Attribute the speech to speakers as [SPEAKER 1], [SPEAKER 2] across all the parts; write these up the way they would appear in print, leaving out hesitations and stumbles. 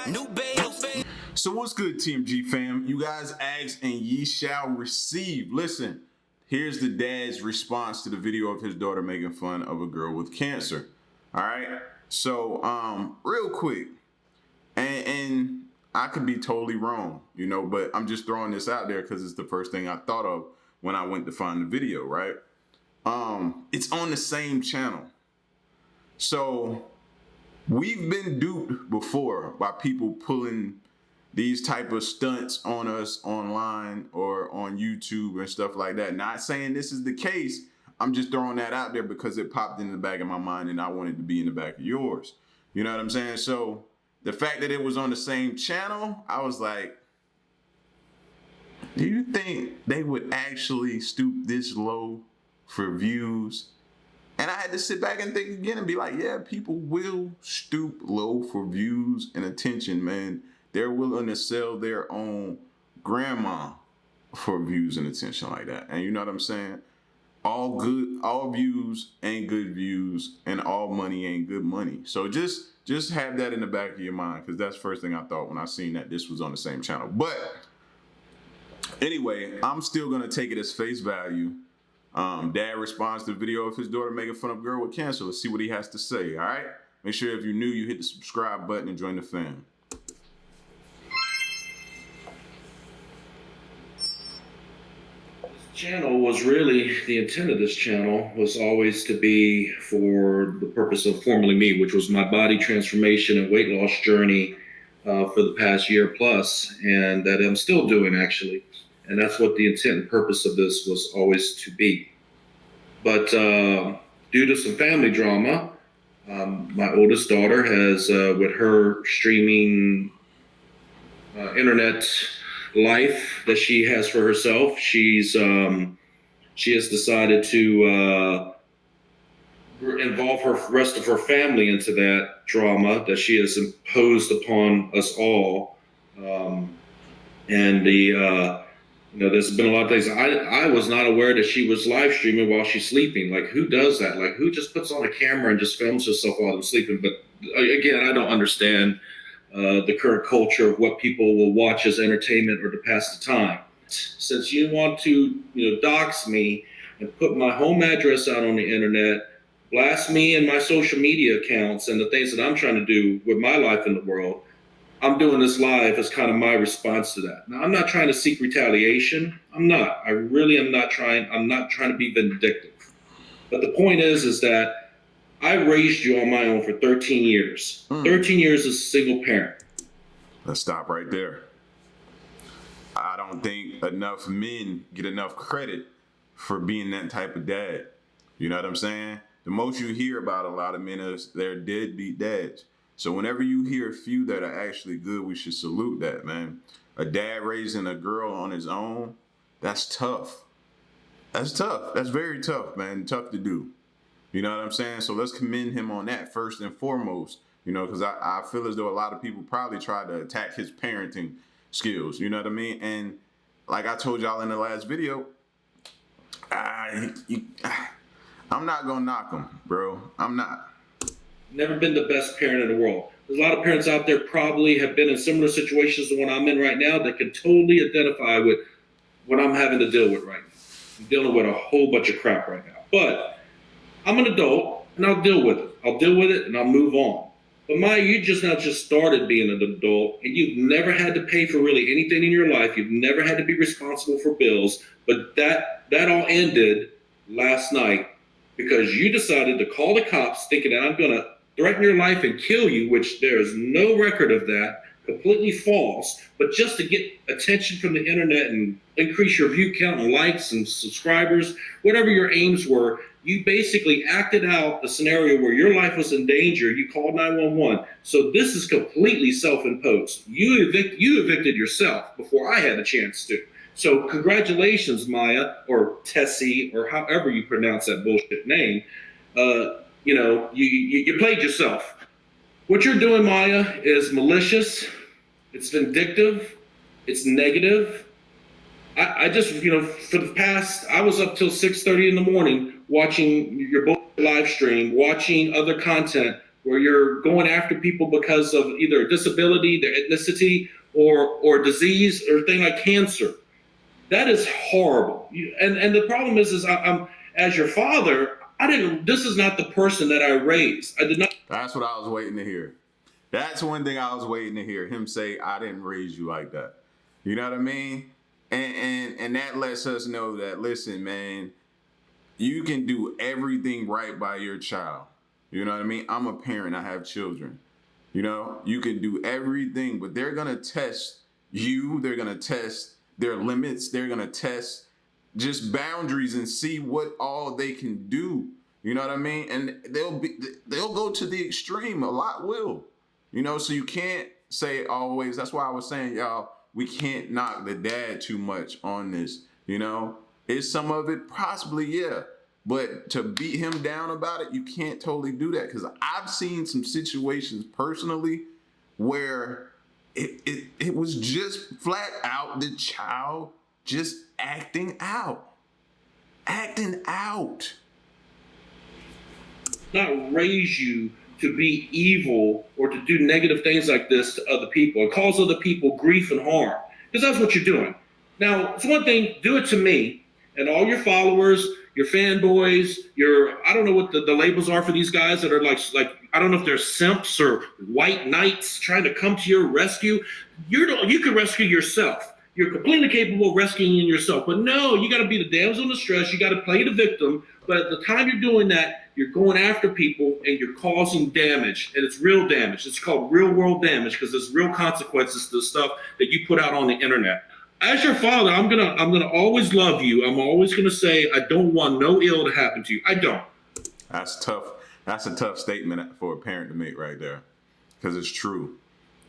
[SPEAKER 1] new babe.
[SPEAKER 2] So what's good, TMG fam? You guys ask and ye shall receive. Listen, here's the dad's response to the video of his daughter making fun of a girl with cancer. All right. So real quick, and I could be totally wrong, you know, but I'm just throwing this out there because it's the first thing I thought of when I went to find the video, right? It's on the same channel. So we've been duped before by people pulling these type of stunts on us online or on YouTube and stuff like that. Not saying this is the case. I'm just throwing that out there because it popped in the back of my mind and I want it to be in the back of yours. You know what I'm saying? So the fact that it was on the same channel, I was like, do you think they would actually stoop this low for views? And I had to sit back and think again and be like, yeah, people will stoop low for views and attention, man. They're willing to sell their own grandma for views and attention like that. And you know what I'm saying? All views ain't good views, and all money ain't good money. So just have that in the back of your mind, because that's the first thing I thought when I seen that this was on the same channel. But anyway, I'm still gonna take it as face value. Dad responds to the video of his daughter making fun of a girl with cancer. Let's see what he has to say, all right? Make sure if you're new, you hit the subscribe button and join the fam.
[SPEAKER 3] Channel was really, the intent of this channel was always to be for the purpose of Formally Me, which was my body transformation and weight loss journey for the past year plus, and that I'm still doing actually. And that's what the intent and purpose of this was always to be. But due to some family drama, my oldest daughter has, with her streaming internet life that she has for herself, she has decided to involve her rest of her family into that drama that she has imposed upon us all. There's been a lot of things. I was not aware that she was live streaming while she's sleeping. Like, who does that? Like, who just puts on a camera and just films herself while they're sleeping? But again, I don't understand the current culture of what people will watch as entertainment or to pass the time. Since you want to, dox me and put my home address out on the internet, blast me and my social media accounts and the things that I'm trying to do with my life in the world, I'm doing this live as kind of my response to that. Now, I'm not trying to seek retaliation. I'm not. I really am not trying. I'm not trying to be vindictive. But the point is that I raised you on my own for 13 years. 13 years as a single parent.
[SPEAKER 2] Let's stop right there. I don't think enough men get enough credit for being that type of dad. You know what I'm saying? The most you hear about a lot of men is they're deadbeat dads. So whenever you hear a few that are actually good, we should salute that, man. A dad raising a girl on his own, that's tough. That's tough. That's very tough, man. Tough to do. You know what I'm saying? So let's commend him on that first and foremost, because I feel as though a lot of people probably try to attack his parenting skills. You know what I mean? And like I told y'all in the last video, I'm not going to knock him, bro. I'm not.
[SPEAKER 3] Never been the best parent in the world. There's a lot of parents out there probably have been in similar situations to what I'm in right now that can totally identify with what I'm having to deal with right now. I'm dealing with a whole bunch of crap right now. But I'm an adult, and I'll deal with it. I'll deal with it, and I'll move on. But Maya, you just started being an adult, and you've never had to pay for really anything in your life. You've never had to be responsible for bills. But that all ended last night because you decided to call the cops thinking that I'm going to threaten your life and kill you, which there is no record of that, completely false. But just to get attention from the internet and increase your view count and likes and subscribers, whatever your aims were, you basically acted out a scenario where your life was in danger. You called 911. So this is completely self-imposed. You evicted yourself before I had a chance to. So congratulations, Maya, or Tessie, or however you pronounce that bullshit name. You played yourself. What you're doing, Maya, is malicious. It's vindictive. It's negative. I just, for the past, I was up till 6:30 in the morning watching your live stream, watching other content where you're going after people because of either disability, their ethnicity, or disease, or a thing like cancer. That is horrible. And the problem is I'm as your father, I didn't. This is not the person that I raised. I did not.
[SPEAKER 2] That's what I was waiting to hear. That's one thing I was waiting to hear him say. I didn't raise you like that. You know what I mean? And that lets us know that, listen, man, you can do everything right by your child. You know what I mean? I'm a parent. I have children. You know, you can do everything, but they're going to test you. They're going to test their limits. They're going to test just boundaries and see what all they can do. You know what I mean? And they'll go to the extreme. A lot will. You know, so you can't say always. That's why I was saying, y'all, we can't knock the dad too much on this. You know, is some of it possibly, yeah. But to beat him down about it, you can't totally do that, because I've seen some situations personally where it was just flat out the child just acting out.
[SPEAKER 3] Not raise you to be evil or to do negative things like this to other people and cause other people grief and harm, because that's what you're doing. Now, it's one thing, do it to me and all your followers, your fanboys, I don't know what the labels are for these guys that are like I don't know if they're simps or white knights trying to come to your rescue. You can rescue yourself. You're completely capable of rescuing yourself. But no, you got to be the damsel in distress. You got to play the victim. But at the time you're doing that, you're going after people and you're causing damage. And it's real damage. It's called real world damage because there's real consequences to the stuff that you put out on the internet. As your father, I'm gonna always love you. I'm always gonna say I don't want no ill to happen to you. I don't.
[SPEAKER 2] That's tough. That's a tough statement for a parent to make right there, because it's true.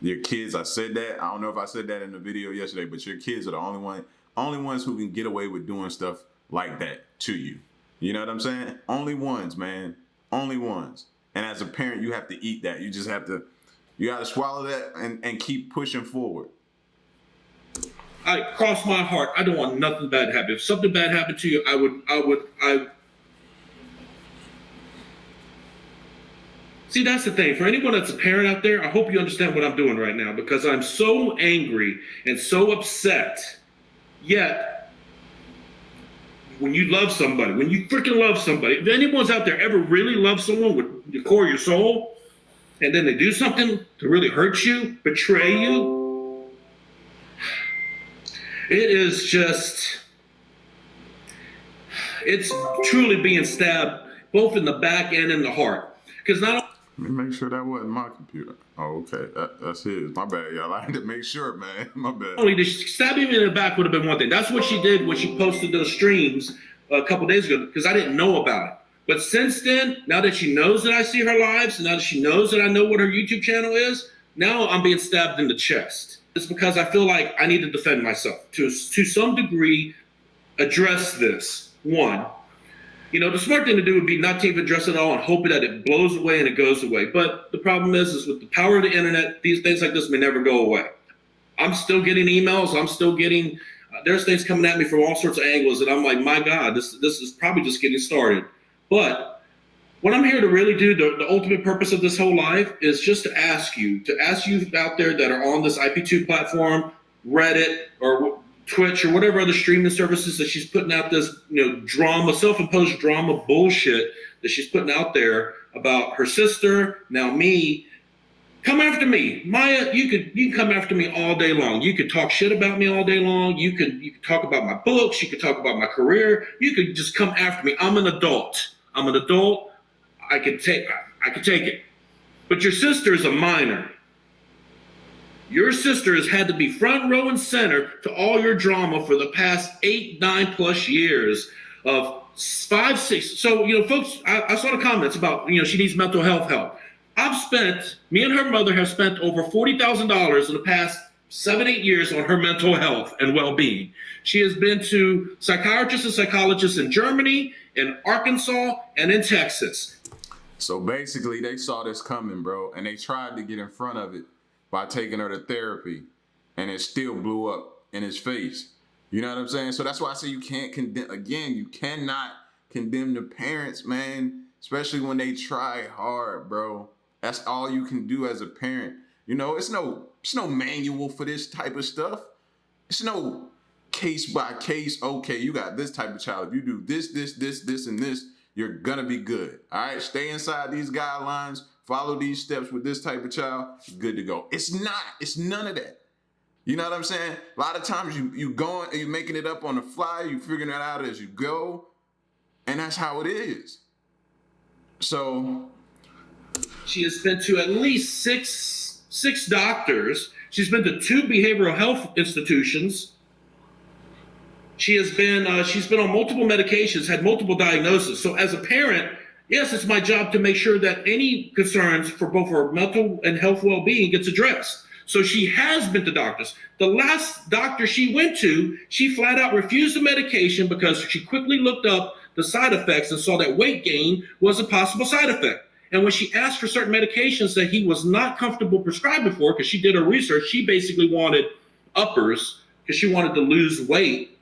[SPEAKER 2] Your kids, I said that. I don't know if I said that in the video yesterday, but your kids are the only ones who can get away with doing stuff like that to you. You know what I'm saying? Only ones, man. Only ones. And as a parent, you have to eat that. You got to swallow that and keep pushing forward.
[SPEAKER 3] I cross my heart. I don't want nothing bad to happen. If something bad happened to you, I See, that's the thing. For anyone that's a parent out there, I hope you understand what I'm doing right now, because I'm so angry and so upset. Yet, when you love somebody, when you freaking love somebody, if anyone's out there ever really love someone with the core of your soul, and then they do something to really hurt you, betray you, it's truly being stabbed both in the back and in the heart. Because not
[SPEAKER 2] Let me make sure that wasn't my computer. Oh, okay. That's his. My bad, y'all. I had to make sure, man. My bad.
[SPEAKER 3] only did she stab him in the back would have been one thing. That's what she did when she posted those streams a couple days ago, because I didn't know about it. But since then, now that she knows that I see her lives, and now that she knows that I know what her YouTube channel is, now I'm being stabbed in the chest. It's because I feel like I need to defend myself. To some degree, address this. One, the smart thing to do would be not to even address it at all and hope that it blows away and it goes away. But the problem is with the power of the internet, these things like this may never go away. I'm still getting emails. I'm still getting, there's things coming at me from all sorts of angles. And I'm like, my God, this is probably just getting started. But what I'm here to really do, the ultimate purpose of this whole life, is just to ask you out there that are on this IP2 platform, Reddit, or Twitch, or whatever other streaming services that she's putting out this, drama, self-imposed drama bullshit that she's putting out there about her sister, now me. Come after me. Maya, you can come after me all day long. You could talk shit about me all day long. You could talk about my books. You could talk about my career. You could just come after me. I'm an adult. I could take it. But your sister is a minor. Your sister has had to be front row and center to all your drama for the past 8, 9+ years of 5, 6. So, folks, I saw the comments about, she needs mental health help. Me and her mother have spent over $40,000 in the past 7, 8 years on her mental health and well-being. She has been to psychiatrists and psychologists in Germany, in Arkansas, and in Texas.
[SPEAKER 2] So basically, they saw this coming, bro, and they tried to get in front of it by taking her to therapy, and it still blew up in his face. You know what I'm saying? So that's why I say you can't condemn. Again, you cannot condemn the parents, man, especially when they try hard, bro. That's all you can do as a parent. You know, it's no manual for this type of stuff. It's no case by case. Okay, you got this type of child. If you do this, and this, you're gonna be good. All right, stay inside these guidelines. Follow these steps with this type of child. Good to go. It's not. It's none of that. You know what I'm saying? A lot of times you making it up on the fly. You figuring it out as you go, and that's how it is. So
[SPEAKER 3] she has been to at least six doctors. She's been to 2 behavioral health institutions. She's been on multiple medications, had multiple diagnoses. So as a parent, yes, it's my job to make sure that any concerns for both her mental and health well-being gets addressed. So she has been to doctors. The last doctor she went to, she flat out refused the medication because she quickly looked up the side effects and saw that weight gain was a possible side effect. And when she asked for certain medications that he was not comfortable prescribing for, because she did her research, she basically wanted uppers because she wanted to lose weight.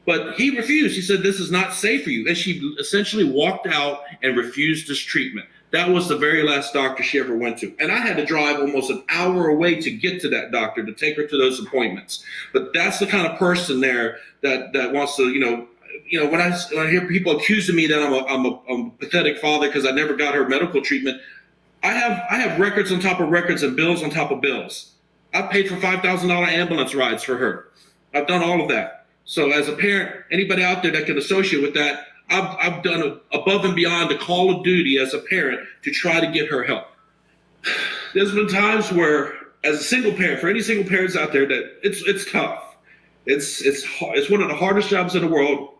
[SPEAKER 3] But he refused. He said, this is not safe for you. And she essentially walked out and refused this treatment. That was the very last doctor she ever went to. And I had to drive almost an hour away to get to that doctor to take her to those appointments. But that's the kind of person there that wants to, when I hear people accusing me that I'm a pathetic father because I never got her medical treatment, I have records on top of records and bills on top of bills. I paid for $5,000 ambulance rides for her. I've done all of that. So as a parent, anybody out there that can associate with that, I've done above and beyond the call of duty as a parent to try to get her help. There's been times where, as a single parent, for any single parents out there, that it's tough. It's one of the hardest jobs in the world.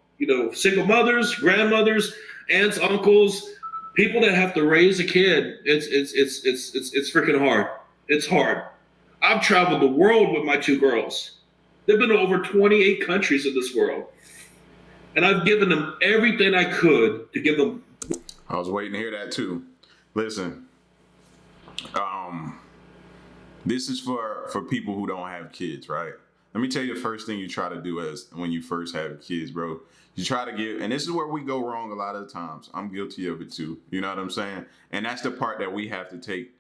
[SPEAKER 3] Single mothers, grandmothers, aunts, uncles, people that have to raise a kid. It's freaking hard. It's hard. I've traveled the world with my 2 girls. They've been to over 28 countries in this world. And I've given them everything I could to give them.
[SPEAKER 2] I was waiting to hear that too. Listen, this is for people who don't have kids, right? Let me tell you the first thing you try to do when you first have kids, bro. You try to give, and this is where we go wrong a lot of the times. I'm guilty of it too. You know what I'm saying? And that's the part that we have to take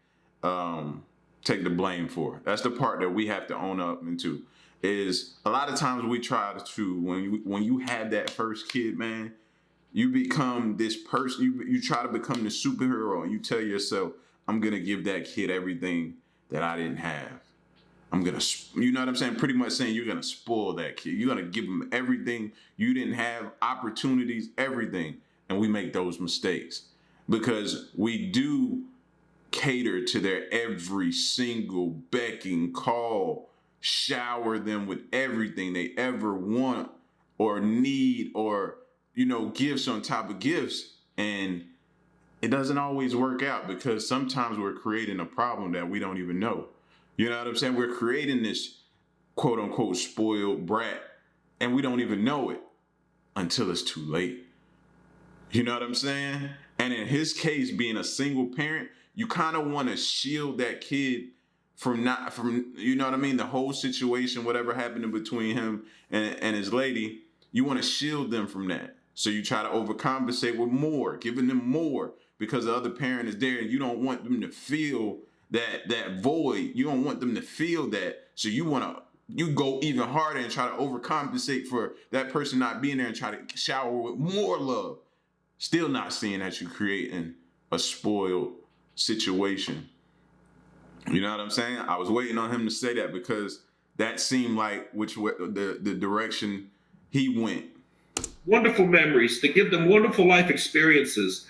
[SPEAKER 2] the blame for. That's the part that we have to own up into. Is a lot of times we try to when you have that first kid, man, you become this person. You try to become the superhero, and you tell yourself, "I'm gonna give that kid everything that I didn't have. I'm gonna, you know what I'm saying? Pretty much saying you're gonna spoil that kid. You're gonna give him everything you didn't have, opportunities, everything." And we make those mistakes because we do cater to their every single becking call. Shower them with everything they ever want or need, or gifts on top of gifts, and it doesn't always work out because sometimes we're creating a problem that we don't even know. You know what I'm saying? We're creating this quote unquote spoiled brat and we don't even know it until it's too late. You know what I'm saying? And in his case, being a single parent, you kind of want to shield that kid from you know what I mean, the whole situation, whatever happened in between him and his lady, you want to shield them from that. So you try to overcompensate with more, giving them more because the other parent is there, and you don't want them to feel that void. You don't want them to feel that. So you go even harder and try to overcompensate for that person not being there and try to shower with more love. Still not seeing that you're creating a spoiled situation. You know what I'm saying? I was waiting on him to say that because that seemed like the direction he went.
[SPEAKER 3] Wonderful memories, to give them wonderful life experiences.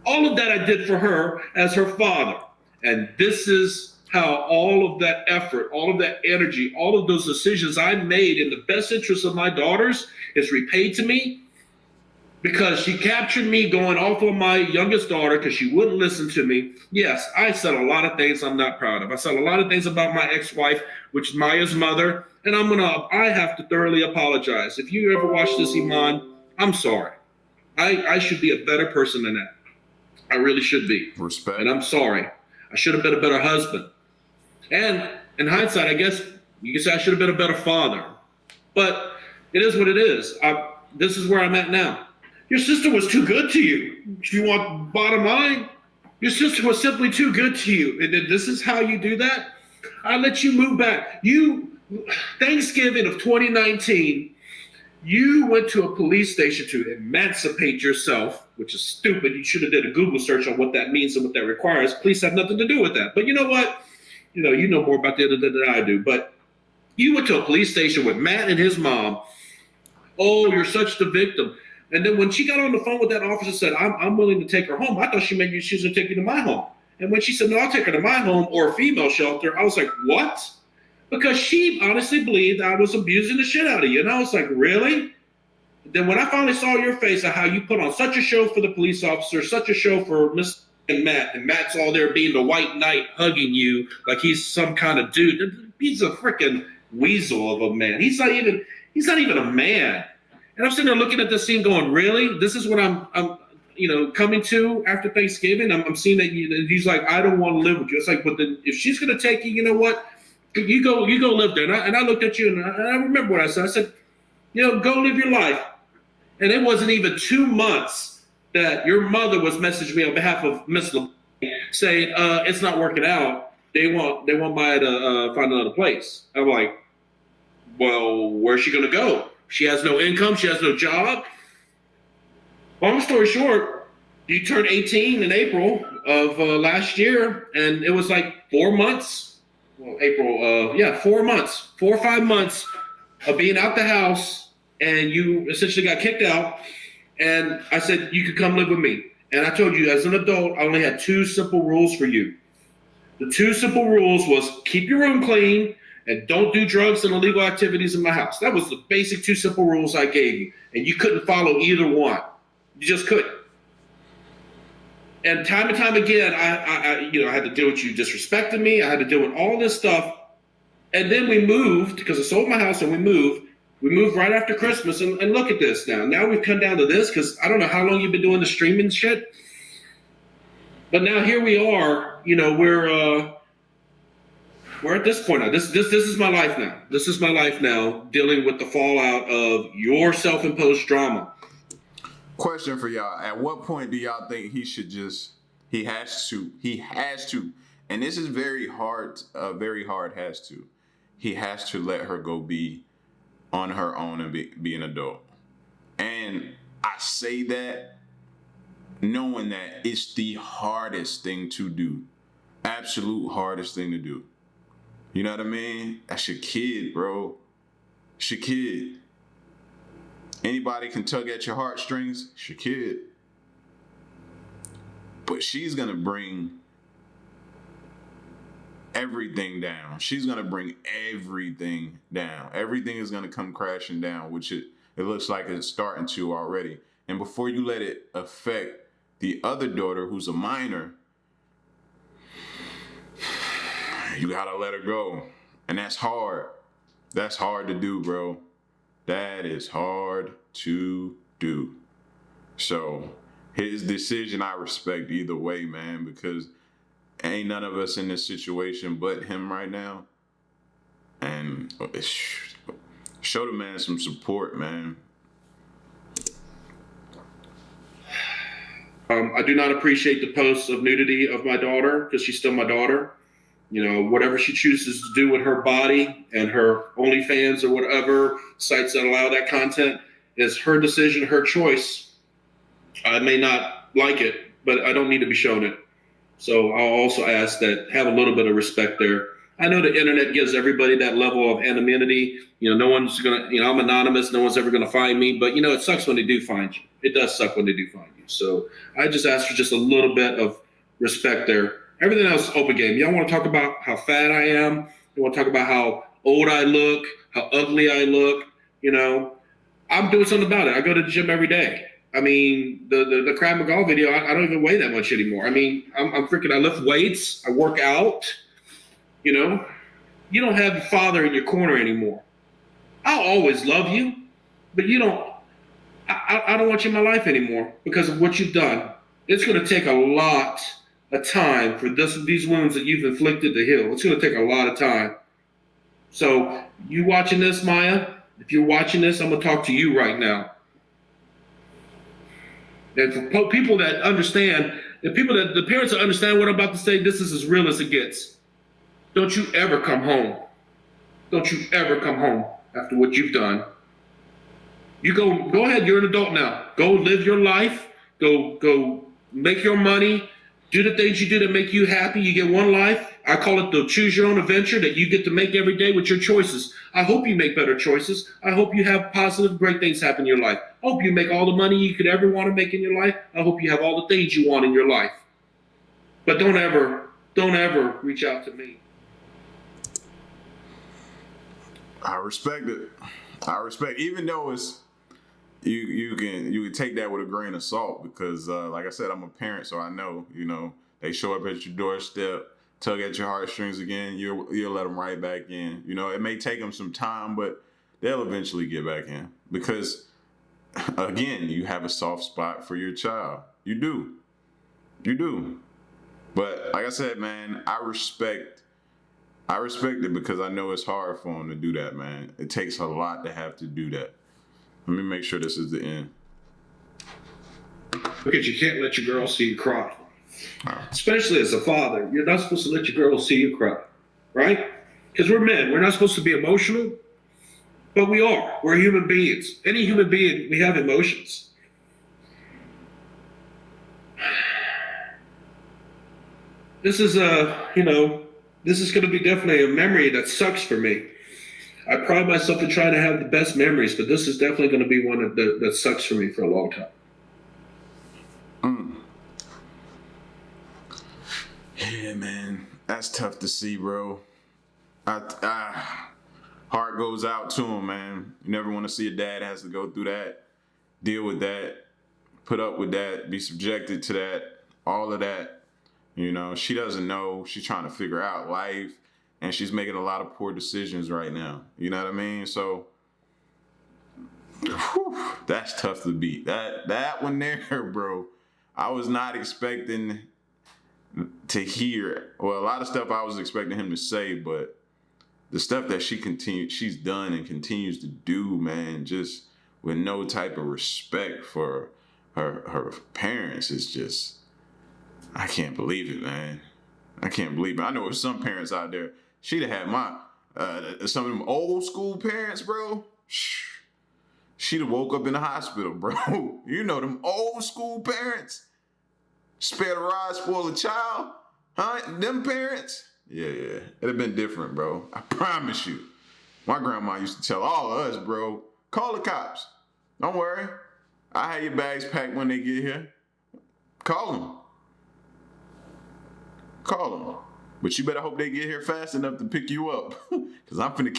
[SPEAKER 3] All of that I did for her as her father. And this is how all of that effort, all of that energy, all of those decisions I made in the best interest of my daughters is repaid to me. Because she captured me going off on my youngest daughter because she wouldn't listen to me. Yes, I said a lot of things I'm not proud of. I said a lot of things about my ex-wife, which is Maya's mother, and I have to thoroughly apologize. If you ever watch this, Iman, I'm sorry. I should be a better person than that. I really should be.
[SPEAKER 2] Respect. And
[SPEAKER 3] I'm sorry. I should have been a better husband. And in hindsight, I guess you could say I should have been a better father. But it is what it is. This is where I'm at now. Your sister was too good to you. If you want bottom line, Your sister was simply too good to you. And then this is how you do that? I let you move back. Thanksgiving of 2019, you went to a police station to emancipate yourself, which is stupid. You should have did a Google search on what that means and what that requires. Police have nothing to do with that. But you know what? You know more about that than I do. But you went to a police station with Matt and his mom. Oh, you're such the victim. And then when she got on the phone with that officer and said, I'm willing to take her home, I thought she meant she was going to take you to my home. And when she said, no, I'll take her to my home or a female shelter, I was like, what? Because she honestly believed I was abusing the shit out of you. And I was like, really? Then when I finally saw your face of how you put on such a show for the police officer, such a show for Miss and Matt's all there being the white knight hugging you like he's some kind of dude. He's a freaking weasel of a man. He's not even a man. And I'm sitting there looking at this scene going, really? This is what I'm coming to after Thanksgiving? I'm seeing that he's like, I don't want to live with you. It's like, but then if she's going to take you, you know what? You go live there. And I looked at you and I remember what I said. I said, go live your life. And it wasn't even 2 months that your mother was messaging me on behalf of Miss LeBlanc saying, it's not working out. They want Maya to find another place. I'm like, well, where's she going to go? She has no income. She has no job. Long story short, you turned 18 in April of last year, and it was like 4 months. Well, 4 months, 4 or 5 months of being out the house, and you essentially got kicked out. And I said, you could come live with me. And I told you, as an adult, I only had 2 simple rules for you. The 2 simple rules was keep your room clean and don't do drugs and illegal activities in my house. That was the basic 2 simple rules I gave you. And you couldn't follow either one. You just couldn't. And time again, I had to deal with you disrespecting me. I had to deal with all this stuff. And then we moved, because I sold my house and we moved. We moved right after Christmas. And look at this now. Now we've come down to this, because I don't know how long you've been doing the streaming shit. But now here we are. We're at this point now. This is my life now. This is my life now, dealing with the fallout of your self-imposed drama.
[SPEAKER 2] Question for y'all. At what point do y'all think he has to, and this is very hard has to. He has to let her go be on her own and be an adult. And I say that knowing that it's the hardest thing to do. Absolute hardest thing to do. You know what I mean? That's your kid, bro. It's your kid. Anybody can tug at your heartstrings. It's your kid. But she's going to bring everything down. She's going to bring everything down. Everything is going to come crashing down, which it looks like it's starting to already. And before you let it affect the other daughter, who's a minor, you gotta let her go. And that's hard. That's hard to do, bro. That is hard to do. So his decision, I respect either way, man, because ain't none of us in this situation but him right now. And show the man some support, man.
[SPEAKER 3] I do not appreciate the posts of nudity of my daughter, because she's still my daughter. Whatever she chooses to do with her body and her OnlyFans or whatever sites that allow that content is her decision, her choice. I may not like it, but I don't need to be shown it. So I'll also ask that have a little bit of respect there. I know the internet gives everybody that level of anonymity. No one's going to, I'm anonymous. No one's ever going to find me. But, it sucks when they do find you. It does suck when they do find you. So I just ask for just a little bit of respect there. Everything else is open game. Y'all want to talk about how fat I am? You want to talk about how old I look, how ugly I look? I'm doing something about it. I go to the gym every day. I mean, the Krav Maga video, I don't even weigh that much anymore. I mean, I'm freaking, I lift weights. I work out. You don't have your father in your corner anymore. I'll always love you, but I don't want you in my life anymore because of what you've done. It's going to take a lot of time for these wounds that you've inflicted to heal. It's going to take a lot of time. So you watching this, Maya? If you're watching this, I'm going to talk to you right now. And for people that understand The parents that understand what I'm about to say, this is as real as it gets. Don't you ever come home. Don't you ever come home after what you've done. You go ahead, you're an adult now. Go live your life. Go make your money. Do the things you do that make you happy. You get one life. I call it the choose your own adventure that you get to make every day with your choices. I hope you make better choices. I hope you have positive, great things happen in your life. I hope you make all the money you could ever want to make in your life. I hope you have all the things you want in your life. But don't ever reach out to me.
[SPEAKER 2] I respect it. Even though it's you can take that with a grain of salt because like I said, I'm a parent, so I know, they show up at your doorstep, tug at your heartstrings again, you'll let them right back in. It may take them some time, but they'll eventually get back in because again, you have a soft spot for your child. You do. But like I said, man, I respect it because I know it's hard for them to do that, man. It takes a lot to have to do that. Let me make sure this is the end.
[SPEAKER 3] Because you can't let your girl see you cry. Especially as a father, you're not supposed to let your girl see you cry, right? Because we're men. We're not supposed to be emotional, but we are. We're human beings. Any human being, we have emotions. This is this is going to be definitely a memory that sucks for me. I pride myself in trying to have the best memories, but this is definitely going to be one that sucks for me for a long time.
[SPEAKER 2] Yeah, man, that's tough to see, bro. Heart goes out to him, man. You never want to see a dad has to go through that, deal with that, put up with that, be subjected to that, all of that. She doesn't know. She's trying to figure out life, and she's making a lot of poor decisions right now. You know what I mean? So, that's tough to beat. That one there, bro. I was not expecting to hear. Well, a lot of stuff I was expecting him to say, but the stuff that she's done and continues to do, man, just with no type of respect for her parents, is just, I can't believe it, man. I can't believe it. I know there's some parents out there. She'd have had some of them old school parents, bro. She'd have woke up in the hospital, bro. Them old school parents. Spare the rod, spoil the child. Huh? Them parents? Yeah. It'd have been different, bro. I promise you. My grandma used to tell all of us, bro, call the cops. Don't worry. I have your bags packed when they get here. Call them. But you better hope they get here fast enough to pick you up. Because I'm finna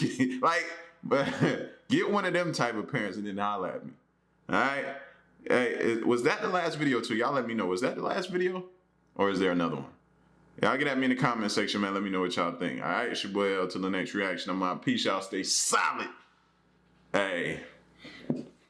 [SPEAKER 2] get one of them type of parents and then holler at me. All right? Hey, was that the last video too? Y'all let me know. Was that the last video? Or is there another one? Y'all get at me in the comment section, man. Let me know what y'all think. All right? It's your boy L. Till the next reaction. I'm out. Peace, y'all. Stay solid. Hey.